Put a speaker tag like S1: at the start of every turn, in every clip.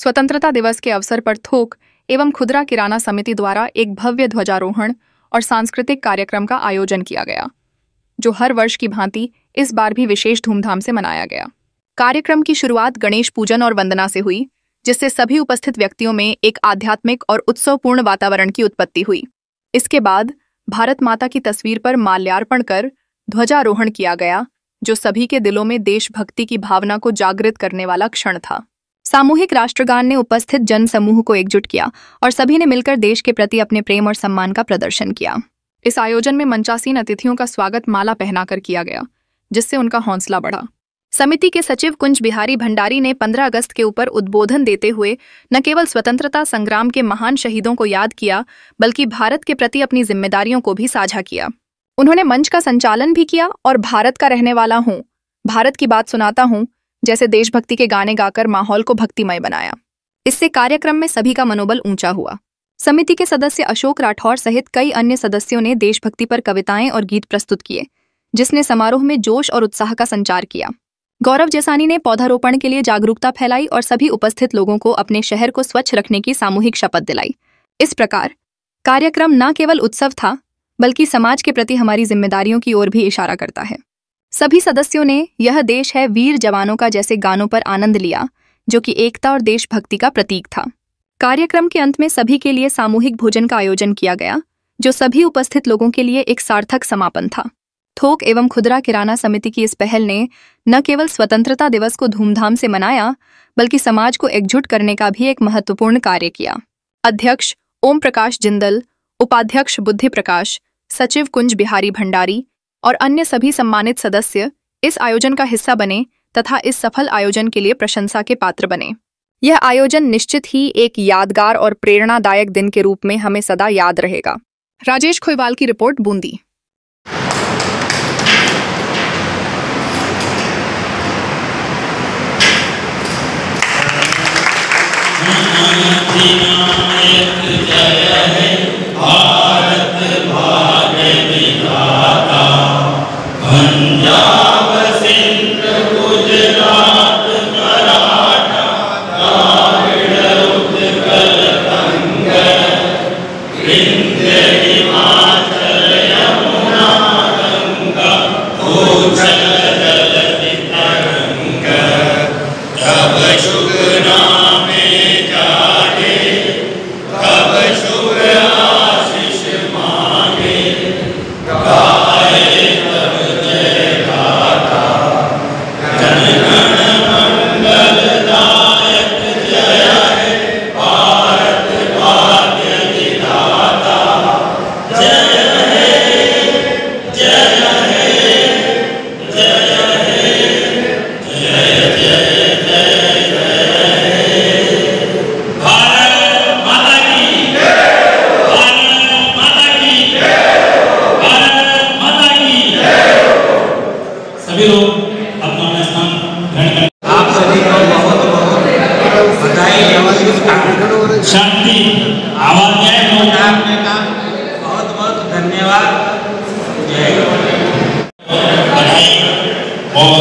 S1: स्वतंत्रता दिवस के अवसर पर थोक एवं खुदरा किराना समिति द्वारा एक भव्य ध्वजारोहण और सांस्कृतिक कार्यक्रम का आयोजन किया गया, जो हर वर्ष की भांति इस बार भी विशेष धूमधाम से मनाया गया। कार्यक्रम की शुरुआत गणेश पूजन और वंदना से हुई, जिससे सभी उपस्थित व्यक्तियों में एक आध्यात्मिक और उत्सवपूर्ण वातावरण की उत्पत्ति हुई। इसके बाद भारत माता की तस्वीर पर माल्यार्पण कर ध्वजारोहण किया गया, जो सभी के दिलों में देशभक्ति की भावना को जागृत करने वाला क्षण था। सामूहिक राष्ट्रगान ने उपस्थित जन समूह को एकजुट किया और सभी ने मिलकर देश के प्रति अपने प्रेम और सम्मान का प्रदर्शन किया। इस आयोजन में मंचासीन अतिथियों का स्वागत माला पहनाकर किया गया, जिससे उनका हौसला बढ़ा। समिति के सचिव कुंज बिहारी भंडारी ने 15 अगस्त के ऊपर उद्बोधन देते हुए न केवल स्वतंत्रता संग्राम के महान शहीदों को याद किया, बल्कि भारत के प्रति अपनी जिम्मेदारियों को भी साझा किया। उन्होंने मंच का संचालन भी किया और भारत का रहने वाला हूँ, भारत की बात सुनाता हूँ जैसे देशभक्ति के गाने गाकर माहौल को भक्तिमय बनाया। इससे कार्यक्रम में सभी का मनोबल ऊंचा हुआ। समिति के सदस्य अशोक राठौर सहित कई अन्य सदस्यों ने देशभक्ति पर कविताएं और गीत प्रस्तुत किए, जिसने समारोह में जोश और उत्साह का संचार किया। गौरव जैसानी ने पौधारोपण के लिए जागरूकता फैलाई और सभी उपस्थित लोगों को अपने शहर को स्वच्छ रखने की सामूहिक शपथ दिलाई। इस प्रकार कार्यक्रम न केवल उत्सव था, बल्कि समाज के प्रति हमारी जिम्मेदारियों की ओर भी इशारा करता है। सभी सदस्यों ने यह देश है वीर जवानों का जैसे गानों पर आनंद लिया, जो कि एकता और देशभक्ति का प्रतीक था। कार्यक्रम के अंत में सभी के लिए सामूहिक भोजन का आयोजन किया गया, जो सभी उपस्थित लोगों के लिए एक सार्थक समापन था। थोक एवं खुदरा किराना समिति की इस पहल ने न केवल स्वतंत्रता दिवस को धूमधाम से मनाया, बल्कि समाज को एकजुट करने का भी एक महत्वपूर्ण कार्य किया। अध्यक्ष ओम प्रकाश जिंदल, उपाध्यक्ष बुद्धि प्रकाश, सचिव कुंज बिहारी भंडारी और अन्य सभी सम्मानित सदस्य इस आयोजन का हिस्सा बने तथा इस सफल आयोजन के लिए प्रशंसा के पात्र बने। यह आयोजन निश्चित ही एक यादगार और प्रेरणादायक दिन के रूप में हमें सदा याद रहेगा। राजेश खोईवाल की रिपोर्ट, बूंदी।
S2: शांति आवाज आपने का बहुत बहुत धन्यवाद। जय बधाई और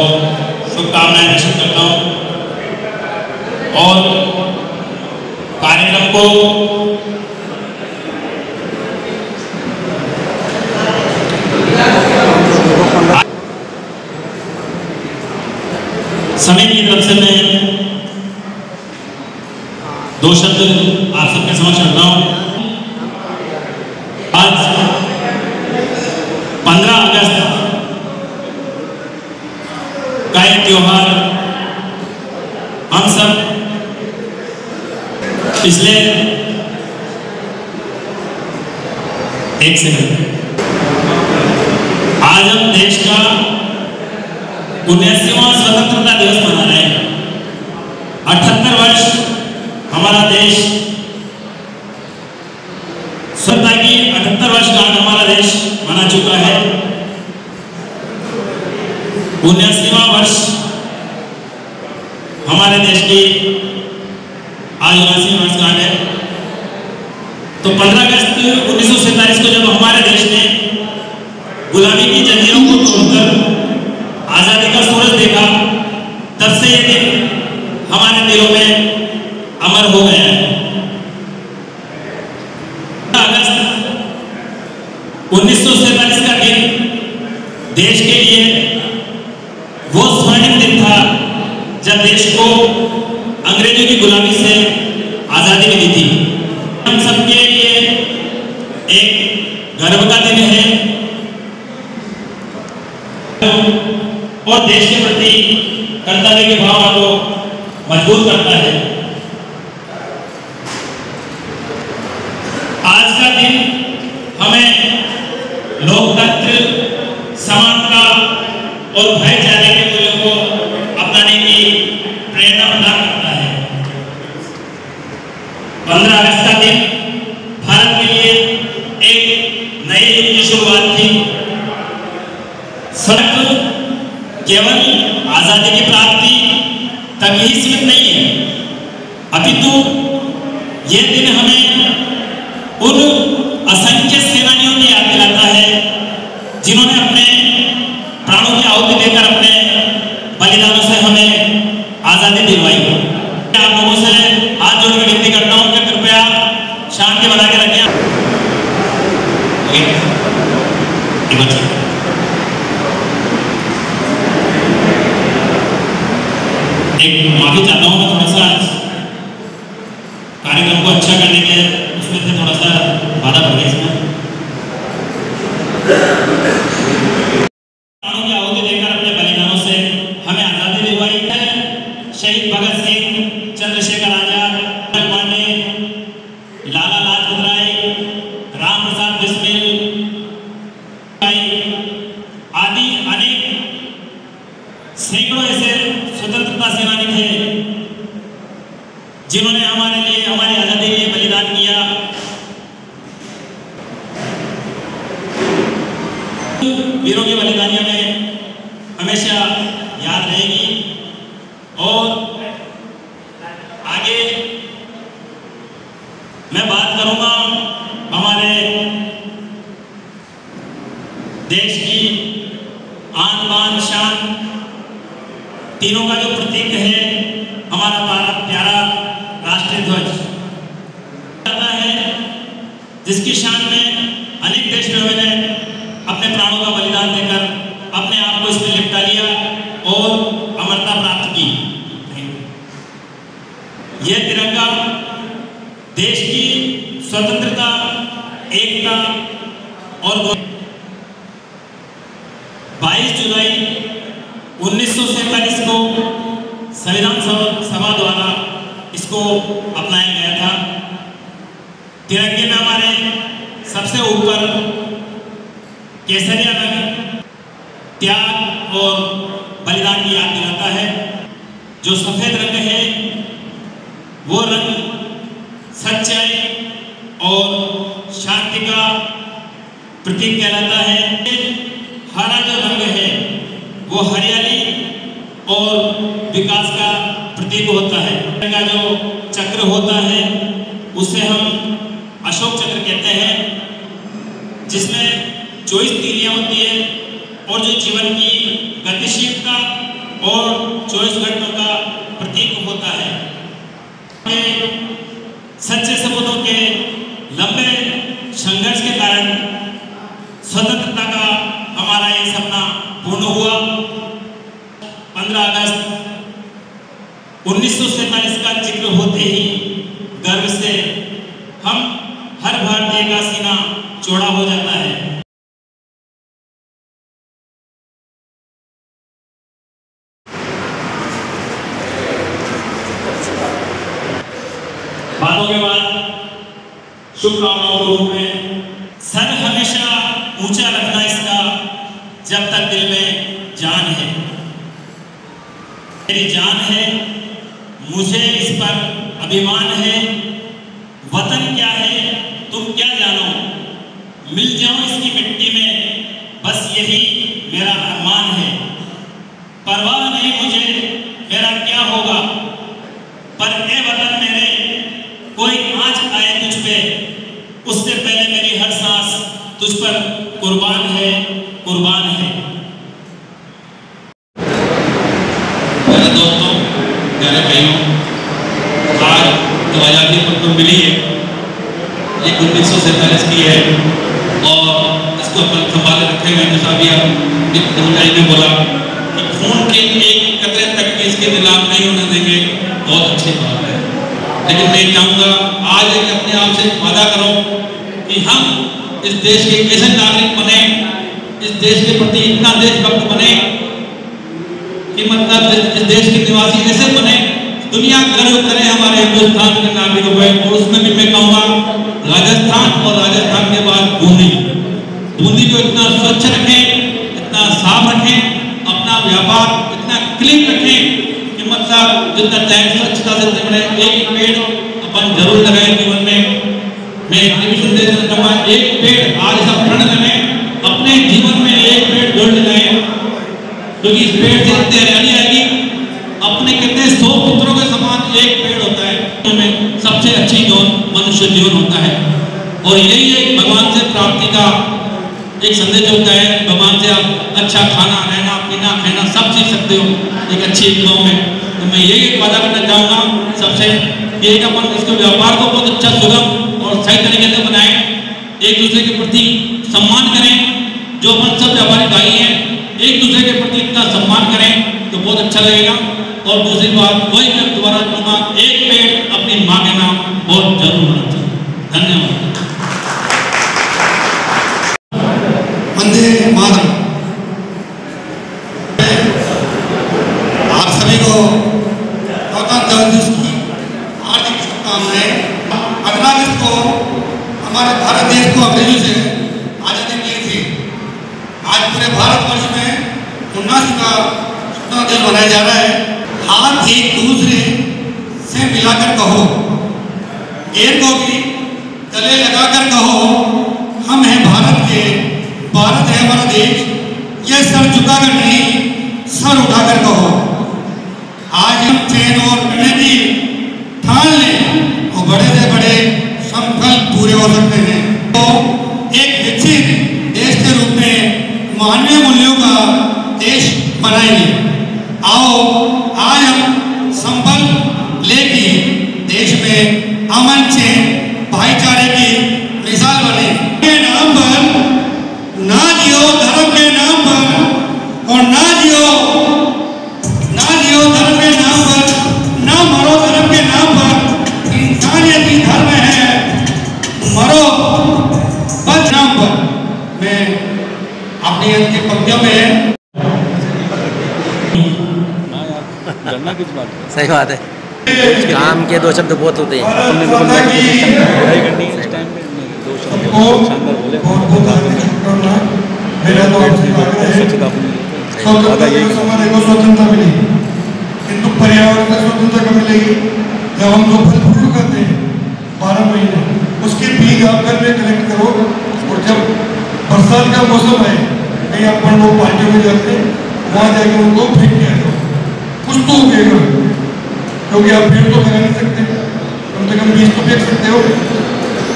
S2: शुभकामनाएं प्रेषित करता हूँ और कार्यक्रम को समिति की तरफ से मैं 2 शब्द आप सबके समक्ष रख रहा हूं। आज 15 अगस्त का एक त्योहार हम सब पिछले 1 सेकंड आज हम देश का 79वां स्वतंत्रता दिवस मना रहे हैं। 78 वर्ष हमारा देश स्वतंत्रता की 78 वर्षगांठ हमारा देश मना चुका है। 79वां वर्ष हमारे देश की आदिवासी वर्षगांठ है। तो 15 अगस्त 1947 को जब हमारे देश ने गुलामी की जंजीरों को तोड़कर आजादी का सूरज देखा, तब से ये दिन हमारे दिलों में अमर हो गया है। अगस्त 1947 का दिन देश के लिए वो स्वर्णिम दिन था जब देश को अंग्रेजों की गुलामी से आजादी मिली थी। हम सबके लिए एक गर्व का दिन है और देश के प्रति कर्तव्य की भावना को मजबूत करता है। आज का दिन हमें लोकतंत्र, समानता और भाईचारे के मूल्यों को अपनाने की प्रेरणा प्रदान करता है। 15 अगस्त का दिन भारत के लिए एक नए युग की शुरुआत थी। सड़क केवल आजादी की प्राप्ति तक ही सीमित नहीं है, अपितु यह दिन हमें उन असंख्य सेनानियों की याद दिलाता है जिन्होंने अपने प्राणों की आहुति देकर अपने बलिदानों से हमें आजादी दिलवाई। मैं आप लोगों से हाथ जोड़ के विनती करता हूं कि कृपया शांति बना के रखें। एक माफी चाहता हूं, मैं थोड़ा सा कार्यक्रम को अच्छा करने के उसमें से थोड़ा सा बाधा पड़ गई इसमें। प्राणों की आहुति देकर अपने बलिदानों से हमें आजादी दिलवाई है। शहीद भगत सिंह, चंद्रशेखर आजाद, पांडे, लाला लाजपत राय, राम प्रसाद बिस्मिल आदि अनेक सैकड़ों ऐसे स्वतंत्रता सेनानी थे जिन्होंने हमारे लिए, हमारी आजादी के लिए बलिदान किया। वीरों की बलिदानियां में हमेशा याद रहेगी। और आगे मैं बात करूंगा हमारे देश की आन बान शान तीनों का जो प्रतीक है, हमारा प्यारा राष्ट्रीय ध्वज है, जिसकी शान में अनेक देशप्रेमियों ने अपने प्राणों का बलिदान देकर अपने आप को इसमें लिपटा लिया और अमरता प्राप्त की। यह तिरंगा देश की स्वतंत्रता, एकता और 22 जुलाई 1947 को संविधान सभा द्वारा इसको अपनाया गया था। तिरंगे में हमारे सबसे ऊपर केसरिया रंग त्याग और बलिदान की याद दिलाता है। जो सफेद रंग है वो रंग सच्चाई और शांति का प्रतीक कहलाता है। हरा जो रंग है वो हरियाली और विकास का प्रतीक होता है। का जो चक्र होता है उसे हम अशोक चक्र कहते हैं, जिसमें 24 तीलियां होती है और जो जीवन की गतिशीलता और 24 घंटों का प्रतीक होता है। सच्चे सपूतों के लंबे संघर्ष के कारण स्वतंत्रता का हमारा ये सपना पूर्ण हुआ। 15 अगस्त 1947 का जिक्र होते ही गर्व से हम हर भारतीय का सीना चौड़ा हो जाता है। बातों के बाद शुभकामनाओं के रूप में सर हमेशा ऊंचा रखना इसका जब तक दिल में जान है। मेरी जान है, मुझे इस पर अभिमान है। वतन क्या है तुम क्या जानो, मिल जाओ इसकी मिट्टी में, बस यही मेरा अरमान है। परवाह नहीं मुझे मेरा क्या होगा, पर ए वतन मेरे कोई आँच आए तुझ पे, उससे पहले मेरी हर सांस तुझ पर कुर्बान है, कुर्बान है। प्यारे दोस्तों, प्यारे भाइयों, आज जो आज़ादी को मिली है ये 1947 की है और इसको अपन संभाले रखे हुए जैसा भी आप ने बोला कि खून के एक कतरे तक भी इसके नीलाम नहीं होने देंगे, बहुत अच्छी बात है। लेकिन मैं चाहूँगा आज एक अपने आप से वादा करो कि हम इस देश के कैसे नागरिक बने, इस देश के प्रति इतना देशभक्त बने कि मतलब इस देश के निवासी ऐसे बने दुनिया गर्व करे हमारे हिंदुस्तान के नागरिकों पर। और उसमें भी मैं कहूँगा राजस्थान और राजस्थान के बाद बूंदी को इतना स्वच्छ रखें, इतना साफ रखें, अपना व्यापार इतना क्लीन रखें कि मतलब जितना चाहे स्वच्छता से बने। एक पेड़ अपन जरूर लगाएं जीवन में। मैं टेलीविजन दे देना चाहूँगा, एक पेड़ आज सब प्रण करें, अपने जीवन में एक पेड़ जरूर लगाएं, क्योंकि इस पेड़ से इतनी हरियाली आएगी। अपने कितने 100 पुत्रों के समान एक पेड़ होता है, में सबसे अच्छी जीवन मनुष्य जीवन होता है। और यही एक भगवान से प्राप्ति का एक संदेश होता है। भगवान से आप अच्छा खाना, रहना, पीना, खाना सब सीख सकते हो एक अच्छी गाँव में। तो मैं यही एक वादा करना चाहूँगा सबसे कि एक अपन इसको व्यापार को बहुत अच्छा सुगम और सही तरीके से बनाएं, एक दूसरे के प्रति सम्मान करें। जो अपन सब व्यापारी भाई हैं एक दूसरे के प्रति इतना सम्मान करें तो बहुत अच्छा लगेगा। और दूसरी बात वही मैं दोबारा कहूँगा, एक पेड़ अपनी माँ के नाम बहुत जरूर होना चाहिए। धन्यवाद।
S3: वंदे मातरम। आप सभी को गणतंत्र दिवस की हार्दिक शुभकामनाएं। 15 अगस्त को हमारे भारत देश को अंग्रेजों से आज़ादी मिली थी। आज पूरे भारतवर्ष में 19वां स्वतंत्रता दिवस मनाया जा रहा है। हाथ एक दूसरे से मिलाकर कहो, एक को भी गले लगाकर कहो, हम हैं भारत के, भारत है हमारा देश। ये सर झुकाकर नहीं, सर उठाकर कहो। आज हम चैन और रणनीति ठान लें तो बड़े से बड़े संकल्प पूरे हो सकते हैं। तो एक विकसित देश के रूप में मानवीय मूल्यों का देश बनाएंगे। आओ आज हम संकल्प लेके देश में अमन चैन भाईचारे की मिसाल बने। के नाम पर ना जियो धर्म के नाम पर, और ना जियो धर्म के नाम पर, ना मरो धर्म के नाम पर। इंसानियत ही धर्म है, मरो बस नाम पर। मैं अपनी अंतिम पंक्तियों में
S4: सही बात है, काम के 2 शब्द बहुत होते हैं।
S3: स्वतंत्रता मिली, किंतु पर्यावरण को स्वतंत्रता कब मिलेगी? जब हम लोग फल फ्रूट करते हैं 12 महीने, उसके बीज आप घर में कलेक्ट करो। और जब बरसात का मौसम है, कहीं अपन लोग पार्टियों में जाते हैं, वहाँ जाके उनको फेंक के आते हो, कुछ तो उगेगा। क्योंकि आप पेड़ तो लगा नहीं सकते, कम से कम बीज तो फेंक सकते हो।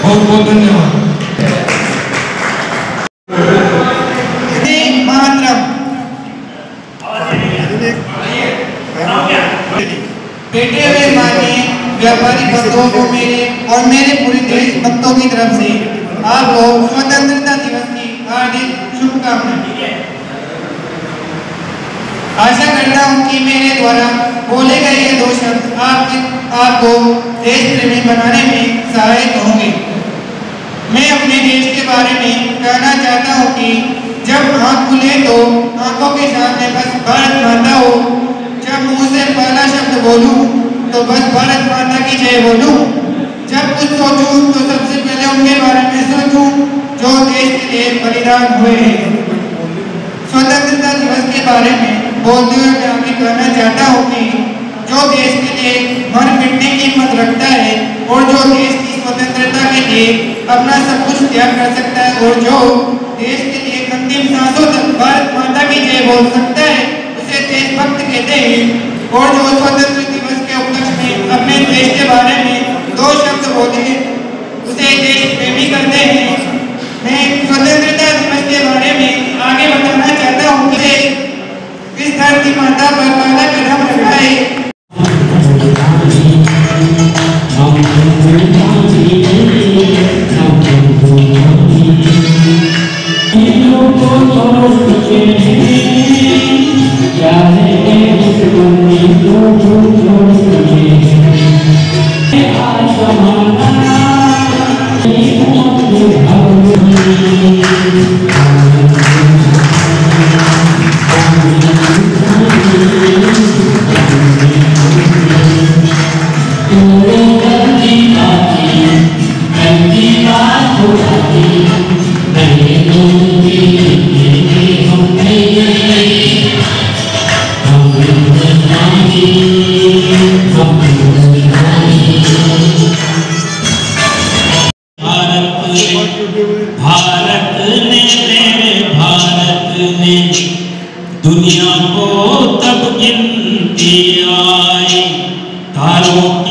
S3: बहुत बहुत धन्यवाद।
S5: बेटे हुए माननीय व्यापारी बंधुओं को मेरे और मेरे पूरे देश भक्तों की तरफ से आपको स्वतंत्रता दिवस की हार्दिक शुभकामनाएं। आशा करता हूँ कि मेरे द्वारा बोले गए ये 2 शब्द आपको देश प्रेमी बनाने में सहायक होंगे। मैं अपने देश के बारे में कहना चाहता हूँ कि जब आँख खुले तो आंखों के सामने बस भारत माता हो। जब मुंह से पहला शब्द बोलूं तो बस भारत माता की जय बोलूं। जब कुछ सोचूं तो सबसे पहले उनके बारे में सोचूं जो देश के लिए बलिदान हुए हैं। स्वतंत्रता दिवस के बारे में बोलते हुए मैं आपसे कहना चाहता हूँ कि जो देश के लिए मर मिटने की हिम्मत रखता है और जो देश की स्वतंत्रता के लिए अपना सब कुछ त्याग कर सकता है और जो देश के लिए अंतिम सांसों तक भारत माता की जय बोल सकता है उसे देशभक्त कहते हैं। और जो स्वतंत्रता दिवस के उपलक्ष्य में अपने देश के बारे में 2 शब्द बोले उसे देश प्रेमी करते हैं। मैं स्वतंत्रता दिवस के बारे में आगे बताना चाहता हूँ कि इस धरती माता पर पहला कदम रखा है।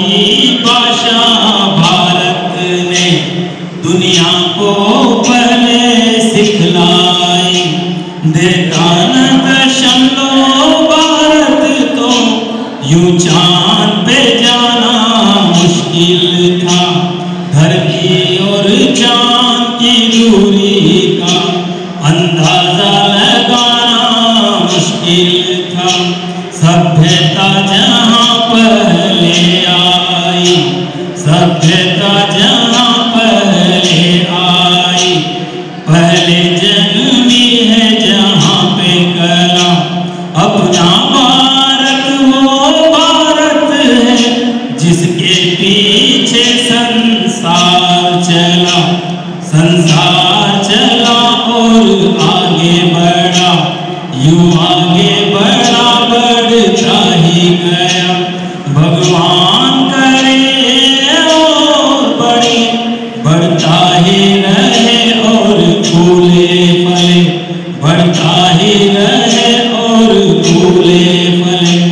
S2: की भाषा भारत ने दुनिया को पहले सिखलाई। देखा न दशमलव भारत तो यूं चांद पे जाना मुश्किल था। धरती और चांद की दूरी का अंदाजा लगाना मुश्किल था। सभ्यता जहाँ पहले आई, सभ्यता जहाँ पहले आई, पहले जन्मी है जहाँ पे कला। अपना भारत वो भारत है जिसके पीछे संसार चला। संसार चला और आगे बढ़ा, यूं आगे बढ़ा बढ़ता ही गया। भगवान करे और बढ़े, बढ़ता ही रहे और फूले फले, बढ़ता ही रहे और फूले फले।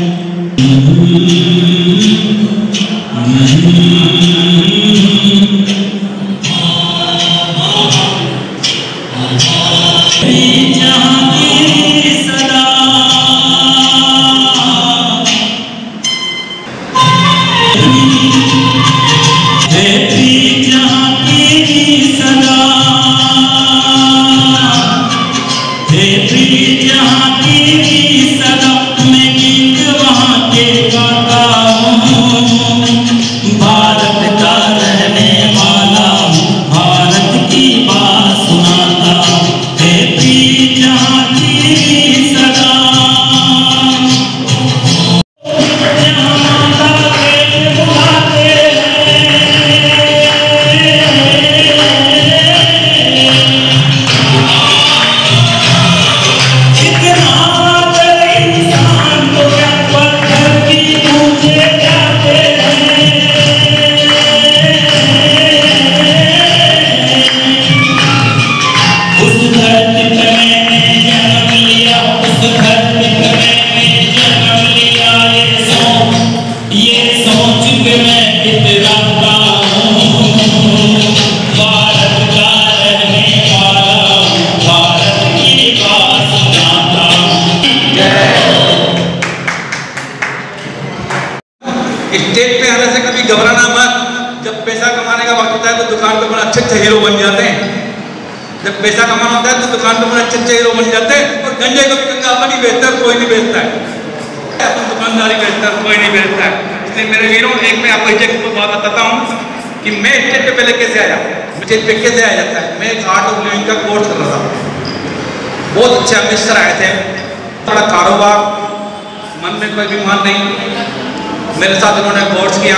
S3: स्टेज पे आने से कभी घबराना मत। जब पैसा कमाने का वक्त होता है तो दुकान पे बड़ा अच्छे हीरो बन जाते हैं। जब पैसा कमाना होता है तो दुकान पे बड़ा अच्छे हीरो बन जाते हैं। और गंजे को भी अपन ही बेचता है, कोई नहीं बेचता है। अपन दुकानदारी बेचता है, कोई नहीं बेचता है। इसलिए मेरे हीरो, एक मैं आपको एक बात बताता हूँ कि मैं स्टेज पे पहले कैसे आया। स्टेज पे कैसे आया जाता है, मैं एक आर्ट ऑफ लिविंग का कोर्स कर रहा था। बहुत अच्छे अमिस्टर आए थे, बड़ा कारोबार, मन में कोई भी मान नहीं। मेरे साथ उन्होंने कोर्स किया।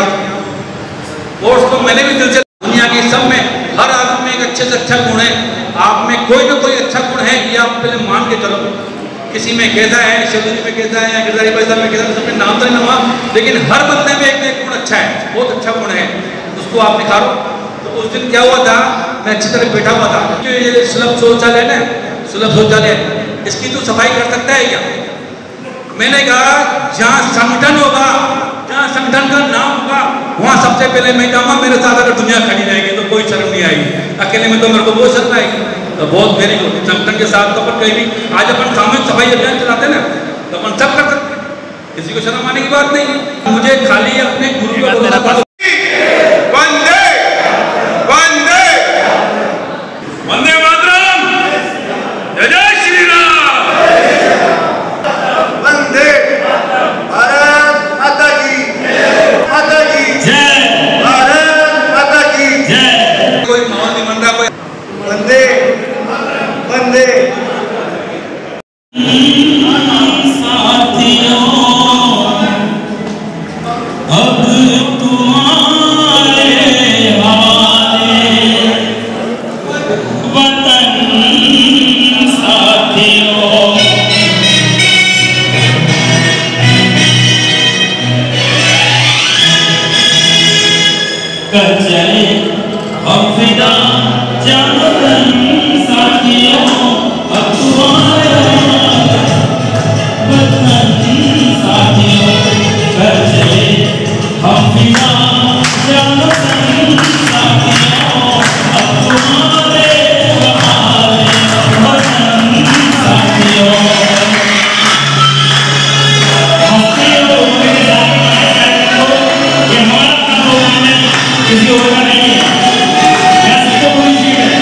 S3: कोर्स को मैंने भी दिल से, दुनिया की सब में हर आदमी में एक अच्छे से अच्छा गुण है। आप में कोई ना कोई अच्छा गुण है, ये आप पहले मान के चलो। किसी में कैसा है, शिवजी में कैसा है, या गिरधारी भाई साहब में कैसा है, सबके नाम तो नहीं लूँगा, लेकिन हर बंदे में एक गुण अच्छा है, बहुत अच्छा गुण है, उसको आप निखारो। तो उस दिन क्या हुआ था, मैं अच्छी तरह बैठा हुआ था। ये सुलभ शौचालय है ना, सुलभ शौचालय, इसकी तो सफाई कर सकता है क्या? मैंने कहा जहाँ संगठन होगा, जहाँ संगठन का नाम होगा, वहाँ सबसे पहले मैं जाऊँगा। मेरे साथ अगर दुनिया खड़ी रहेगी तो कोई शर्म नहीं आएगी। अकेले में तो मेरे को बहुत शर्म आएगी। तो बहुत वेरी गुड, संगठन के साथ तो अपन कहीं भी, आज अपन सामूहिक सफाई अभियान चलाते ना, तो अपन सब कर सकते, किसी को शर्म आने की बात नहीं। मुझे खाली अपने गुरु को
S2: साथियों, होगा नहीं है। यहाँ सबसे पूरी चीज है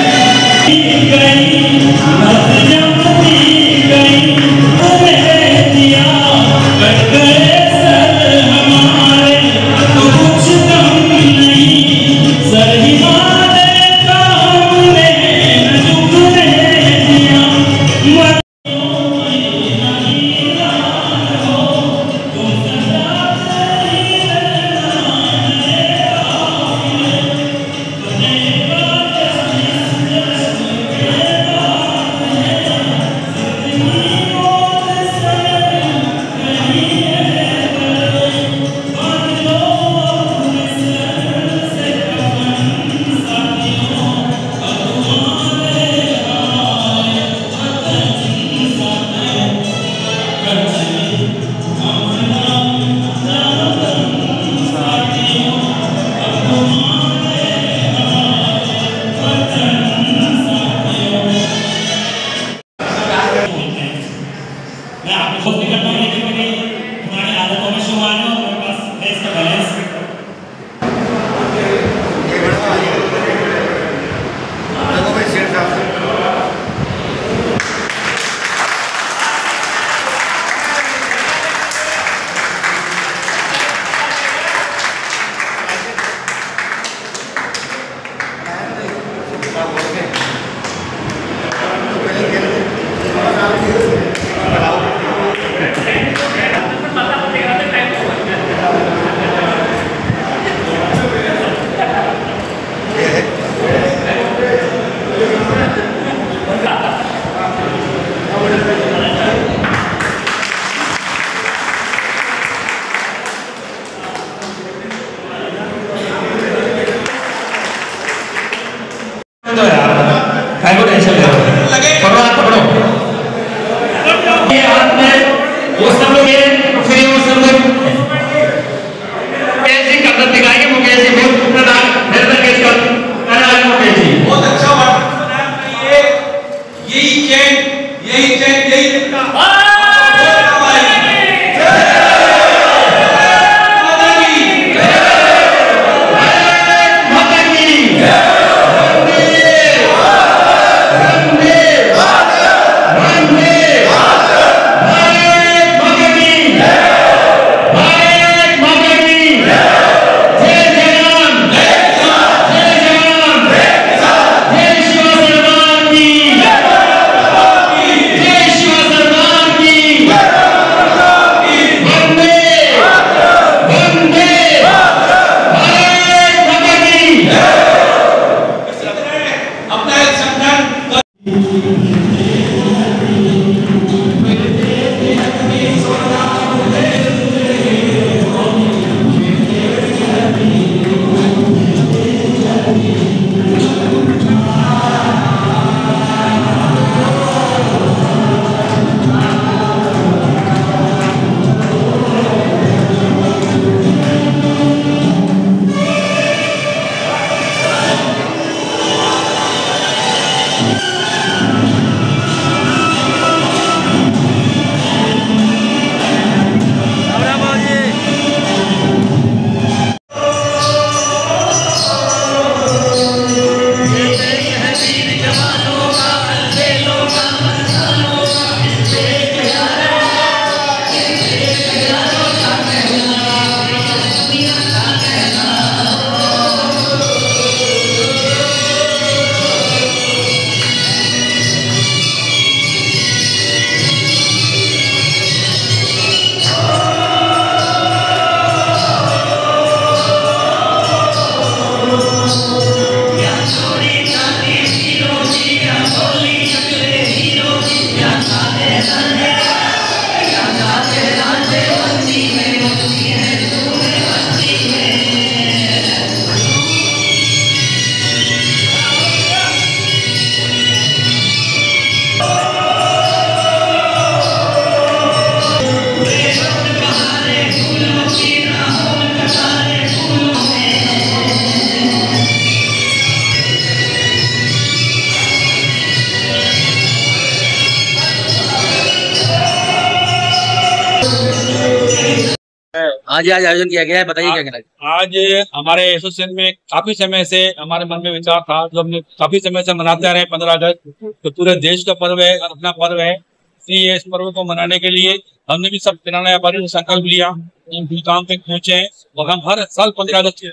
S4: आज आयोजन किया गया है, बताइए क्या कहना है।
S6: आज हमारे एसोसिएशन में काफी समय से हमारे मन में विचार था, जो हमने काफी समय से मनाते आ रहे हैं 15 अगस्त, तो पूरे देश का पर्व है, अपना पर्व है। इसलिए इस पर्व को मनाने के लिए हमने भी सब किराना व्यापारियों से संकल्प लिया, हम काम पे पहुंचे हैं और हम हर साल 15 अगस्त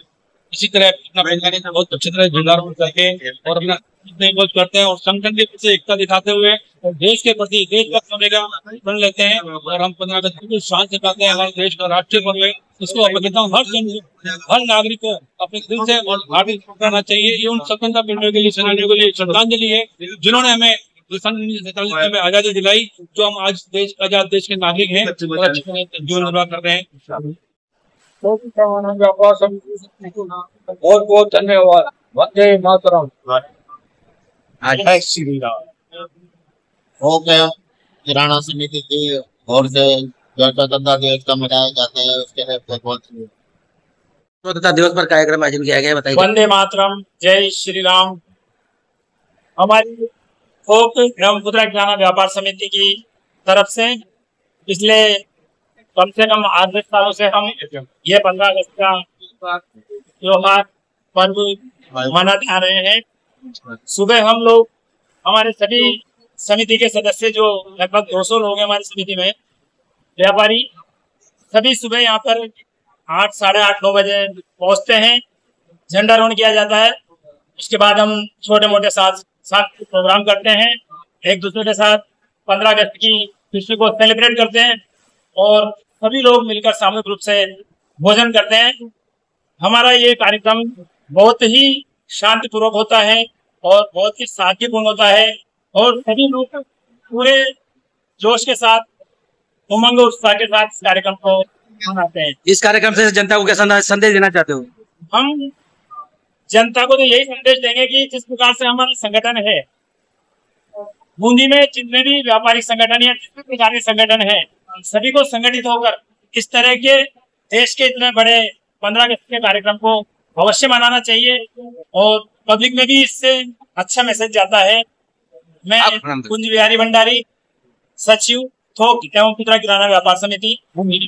S6: इसी तरह अपना वैज्ञानिक बहुत अच्छी तरह झंडारोहण करके और अपना करते हैं और संगठन के प्रति एकता दिखाते हुए और देश के प्रति देशभक्त होने का प्रण लेते हैं और हम 15 अगस्त को शान से पाते हैं। हमारे देश का राष्ट्रीय पर्व है, इसको मैं कहता हूँ हर नागरिक को अपने दिल से और भारत करना चाहिए। ये उन स्वतंत्रता सेनानियों के लिए, सेनानियों के लिए श्रद्धांजलि है जिन्होंने हमें में आजादी दिलाई, जो हम आज देश आजाद देश के नागरिक हैं और अच्छी तरह जीवन निर्वाह कर रहे हैं। बहुत बहुत धन्यवाद। वंदे मातरम।
S4: जय श्री राम।
S7: हो गया किराना समिति की ओर से स्वतंत्रता दिवस का मनाया जाता है, उसके लिए बहुत बहुत
S4: स्वतंत्रता दिवस पर कार्यक्रम आयोजन किया गया है, बताइए।
S8: वंदे मातरम, जय श्री राम। हमारी थोक एवं खुदरा किराना व्यापार समिति की तरफ से पिछले कम से कम 8 सालों से हम ये 15 अगस्त का त्योहार पर्व मनाते आ रहे हैं। सुबह हम लोग, हमारे सभी समिति के सदस्य जो लगभग 200 लोग हैं हमारी समिति में, व्यापारी सभी सुबह यहाँ पर 8, साढ़े 8, 9 बजे पहुँचते हैं। झंडारोहण किया जाता है। उसके बाद हम छोटे मोटे साथ प्रोग्राम करते हैं, एक दूसरे के साथ 15 अगस्त की खुशी को सेलिब्रेट करते हैं और सभी लोग मिलकर सामूहिक रूप से भोजन करते हैं। हमारा ये कार्यक्रम बहुत ही शांतिपूर्वक होता है और बहुत ही सादगीपूर्ण होता है और सभी लोग पूरे जोश के साथ, उमंग और उत्साह के साथ इस कार्यक्रम को मनाते हैं।
S4: इस कार्यक्रम से जनता को क्या संदेश देना चाहते हो?
S8: हम जनता को तो यही संदेश देंगे कि जिस प्रकार से हमारा संगठन है, बूंदी में जितने भी व्यापारिक संगठन या जितने प्रकार के संगठन है, सभी को संगठित होकर इस तरह के देश के इतने बड़े 15 अगस्त के कार्यक्रम को अवश्य मनाना चाहिए और पब्लिक में भी इससे अच्छा मैसेज जाता है। मैं कुंज बिहारी भंडारी, सचिव थोक एवं खुदरा किराना व्यापार समिति, बूंदी।